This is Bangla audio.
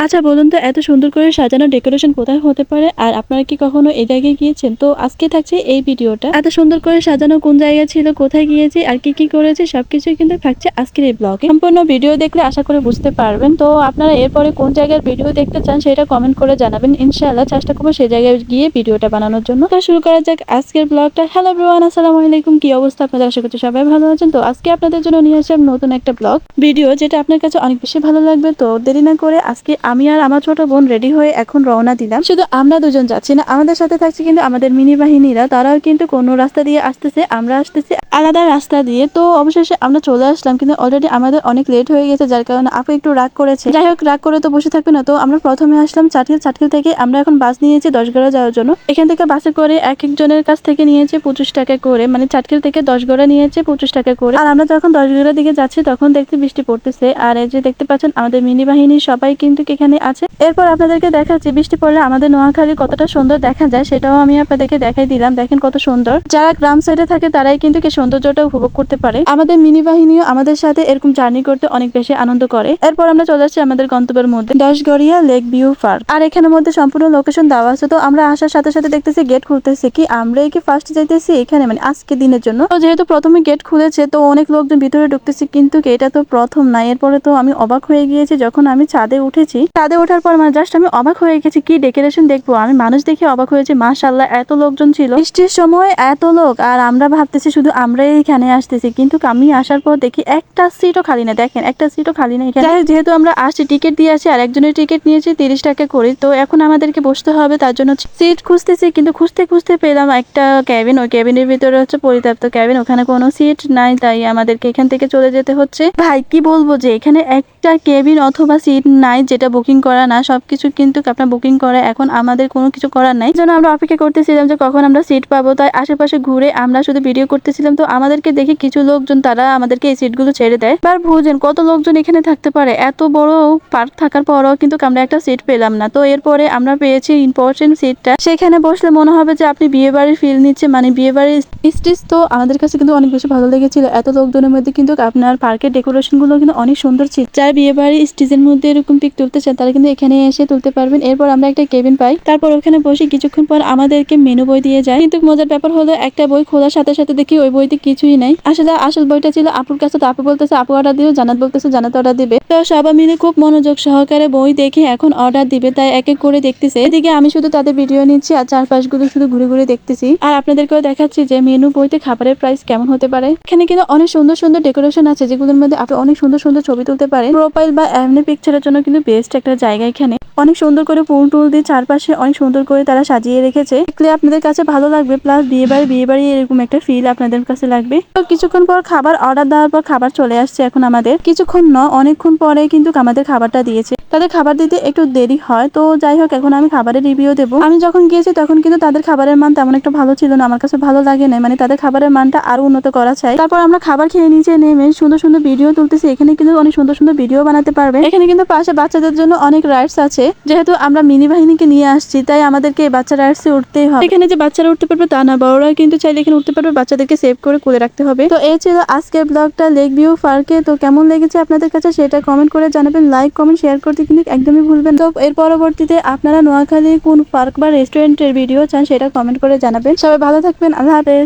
আচ্ছা বলুন তো এত সুন্দর করে সাজানো ডেকোরেশন কোথায় হতে পারে? আর আপনারা কি কখনো এই জায়গায় গিয়েছেন? তো আজকে থাকছে এই ভিডিওটা। এত সুন্দর করে সাজানো কোন জায়গা ছিল, কোথায় গিয়েছি আর কি করেছি সবকিছুই কিন্তু থাকছে আজকের এই ব্লগে। সম্পূর্ণ ভিডিও দেখলে আশা করে বুঝতে পারবেন। তো আপনারা এরপরে কোন জায়গার ভিডিও দেখতে চান সেটা কমেন্ট করে জানাবেন। ইনশাআল্লাহ চেষ্টা করবো সেই জায়গায় গিয়ে ভিডিওটা বানানোর জন্য। তো শুরু করা যাক আজকের ব্লগটা। হ্যালো এভরিওয়ান, আসসালামু আলাইকুম। কি অবস্থা আপনাদের? আশা করছি সবাই ভালো আছেন। তো আজকে আপনাদের জন্য নিয়ে আসলাম নতুন একটা ব্লগ ভিডিও, যেটা আপনার কাছে অনেক বেশি ভালো লাগবে। তো দেরি না করে আজকে আমি আর আমার ছোট বোন রেডি হয়ে এখন রওনা দিলাম। শুধু আমরা দুজন যাচ্ছি না, আমাদের সাথে থাকছে কিন্তু আমাদের মিনি বাহিনীরা। তারাও কিন্তু কোনো রাস্তা দিয়ে আসতেছে, আমরা আসতেছি আলাদা রাস্তা দিয়ে। তো অবশেষে আমরা চলে আসলাম, কিন্তু অলরেডি আমাদের অনেক লেট হয়ে গেছে, যার কারণে আপু একটু রাগ করেছে। যাই হোক, রাগ করে তো বসে থাকবে না। তো আমরা প্রথমে আসলাম চাটখিল থেকে আমরা এখন বাস নিয়েছি 10 গড়া যাওয়ার জন্য। এখান থেকে বাসে করে এক একজনের কাছ থেকে নিয়েছে 25 টাকা করে, মানে চাটখিল থেকে 10 গড়া নিয়েছে 25 টাকা করে। আর আমরা যখন 10 গড়ার দিকে যাচ্ছি তখন দেখতে বৃষ্টি পড়তেছে। আর এই যে দেখতে পাচ্ছেন আমাদের মিনি বাহিনী সবাই কিন্তু এখানে আছে। এরপর আপনাদেরকে দেখাচ্ছি বৃষ্টি পড়লে আমাদের নোয়াখালী কতটা সুন্দর দেখা যায়, সেটাও আমি আপনাদেরকে দেখাই দিলাম। দেখেন কত সুন্দর। যারা গ্রাম সাইডে থাকে তারাই কিন্তু কি সৌন্দর্যটা উপভোগ করতে পারে। আমাদের মিনি বাহিনীও আমাদের সাথে এরকম জার্নি করতে অনেক বেশি আনন্দ করে। এরপর আমরা চলে আসছি আমাদের গন্তব্যের মধ্যে, 10গড়িয়া লেক ভিউ পার্ক। আর এখানের মধ্যে সম্পূর্ণ লোকেশন দেওয়া আছে। তো আমরা আসার সাথে সাথে দেখতেছি গেট খুলতেছে। কি আমরাই কি ফার্স্ট যাইতেছি এখানে, মানে আজকে দিনের জন্য। তো যেহেতু প্রথমে গেট খুলেছে তো অনেক লোকজন ভিতরে ঢুকতেছে, কিন্তু এটা তো প্রথম না। এরপরে তো আমি অবাক হয়ে গিয়েছি যখন আমি ছাদে উঠেছি। ছাদে ওঠার পর মানে জাস্ট আমি অবাক হয়ে গেছি, কি ডেকোরেশন দেখবো। আমি মানুষ দেখে অবাক হয়েছি। মাশাআল্লাহ, এত লোকজন ছিল বৃষ্টির সময়, এত লোক। আর আমরা ভাবতেছি শুধু আমরাই এখানে আসতেছি, কিন্তু আমি আসার পর দেখি একটা সিটও খালি না। দেখেন একটা সিটও খালি না এখানে। যেহেতু আমরা আসছি টিকিট দিয়ে আসি, আর একজনের টিকিট নিয়েছি 30 টাকা করে। তো এখন আমাদেরকে বসতে হবে, তার জন্য সিট খুঁজতেছি, কিন্তু খুঁজতে খুঁজতে পেলাম একটা ক্যাবিন। ওই ক্যাবিনের ভিতরে হচ্ছে পরিত্যক্ত ক্যাবিন, ওখানে কোনো সিট নাই। তাই আমাদেরকে এখান থেকে চলে যেতে হচ্ছে। ভাই কি বলবো, যে এখানে একটা কেবিন অথবা সিট নাই যেটা বুকিং করা না। সবকিছু কিন্তু আপনার বুকিং করা। এখন আমাদের কোনো কিছু করার নাই, যেন আমরা অপেক্ষা করতেছিলাম যে কখন আমরা সিট পাবো। তাই আশেপাশে ঘুরে আমরা শুধু ভিডিও করতেছিলাম। তো আমাদেরকে দেখে কিছু লোকজন তারা আমাদেরকে এই সিটগুলো ছেড়ে দেয়। এবার বুঝেন কত লোকজন এখানে থাকতে পারে। এত বড় পার্ক থাকার পরও কিন্তু আমরা একটা সিট পেলাম না। তো এরপরে আমরা পেয়েছি ইম্পর্টেন্ট সিটটা। সেখানে বসলে মনে হবে যে আপনি বিয়ে বাড়ির ফিল নিচ্ছে, মানে বিয়ে বাড়ির স্টেজ। তো আমাদের কাছে কিন্তু অনেক বেশি ভালো লেগেছিল। এত লোকজনের মধ্যে কিন্তু আপনার পার্কের ডেকোরেশন গুলো কিন্তু অনেক সুন্দর ছিল। যারা বিয়ে বাড়ির স্টেজের মধ্যে এরকম পিক তুলতে চান তারা কিন্তু এখানে এসে তুলতে পারবেন। এরপর আমরা একটা কেবিন পাই, তারপর ওখানে বসে কিছুক্ষণ পর আমাদেরকে মেনু বই দিয়ে যায়। কিন্তু মজার ব্যাপার হলো একটা বই খোলার সাথে সাথে দেখি ওই বইতে কিছুই নাই। আসলে আসল বইটা ছিল আপুর কাছে। তো আপু বলতেছে আপু অর্ডার দিও, জান্নাত বলতেছে জান্নাত অর্ডার দিবে। তো সবাই মিলে খুব মনোযোগ সহকারে বই দেখে এখন অর্ডার দিবে, তাই এক এক করে দেখতেছে। এদিকে আমি শুধু তাদের ভিডিও নিচ্ছি আর চারপাশগুলো শুধু ঘুরে ঘুরে দেখতেছি। আর আপনাদেরকেও দেখাচ্ছি যে মেনু বইতে খাবারের প্রাইস কেমন হতে পারে। এখানে কিন্তু অনেক সুন্দর সুন্দর ডেকোরেশন আছে, যেগুলোর মধ্যে আপনি অনেক সুন্দর সুন্দর ছবি তুলতে পারেন। প্রোফাইল বা এমনি পিকচারের জন্য কিন্তু বেস্ট একটা জায়গা। এখানে অনেক সুন্দর করে ফুল টুল দিয়ে চারপাশে অনেক সুন্দর করে তারা সাজিয়ে রেখেছে। দেখলে আপনাদের কাছে ভালো লাগবে, প্লাস বিয়ে বাড়ি এরকম একটা ফিল আপনাদের কাছে লাগবে। তো কিছুক্ষণ পর খাবার অর্ডার দেওয়ার পর খাবার চলে আসছে। এখন আমাদের কিছুক্ষণ অনেকক্ষণ পরে কিন্তু আমাদের খাবারটা দিয়েছে। তাদের খাবার দিতে একটু দেরি হয়। তো যাই হোক, এখন আমি খাবারের রিভিউ দেবো। আমি যখন গিয়েছি তখন কিন্তু তাদের খাবারের মান তেমন একটা ভালো ছিল না, আমার কাছে ভালো লাগে না। মানে তাদের খাবারের মানটা আরো উন্নত করা চাই। তারপর আমরা খাবার খেয়ে নিচে নেমে সুন্দর সুন্দর ভিডিও তুলতেছি। এখানে কিন্তু অনেক সুন্দর সুন্দর ভিডিও বানাতে পারবে। এখানে কিন্তু পাশে বাচ্চাদের জন্য অনেক রাইডস আছে। যেহেতু আমরা মিনি বাহিনীকে নিয়ে আসছি, তাই আমাদেরকে বাচ্চা রাইডসে উঠতেই হবে। এখানে যে বাচ্চারা উঠতে পারবে তা না, বড়রা কিন্তু চাইলে এখানে উঠতে পারবে। বাচ্চাদেরকে সেভ করে কোলে রাখতে হবে। তো এই ছিল আজকের ব্লগটা লেক ভিউ পার্কে। তো কেমন লেগেছে আপনাদের কাছে সেটা কমেন্ট করে জানাবেন। লাইক কমেন্ট শেয়ার করতে কিন্তু একদমই ভুলবেন। তো এর পরবর্তীতে আপনারা নোয়াখালী কোন পার্ক বা রেস্টুরেন্টের ভিডিও চান সেটা কমেন্ট করে জানাবেন। সবাই ভালো থাকবেন। আল্লাহ হাফেজ।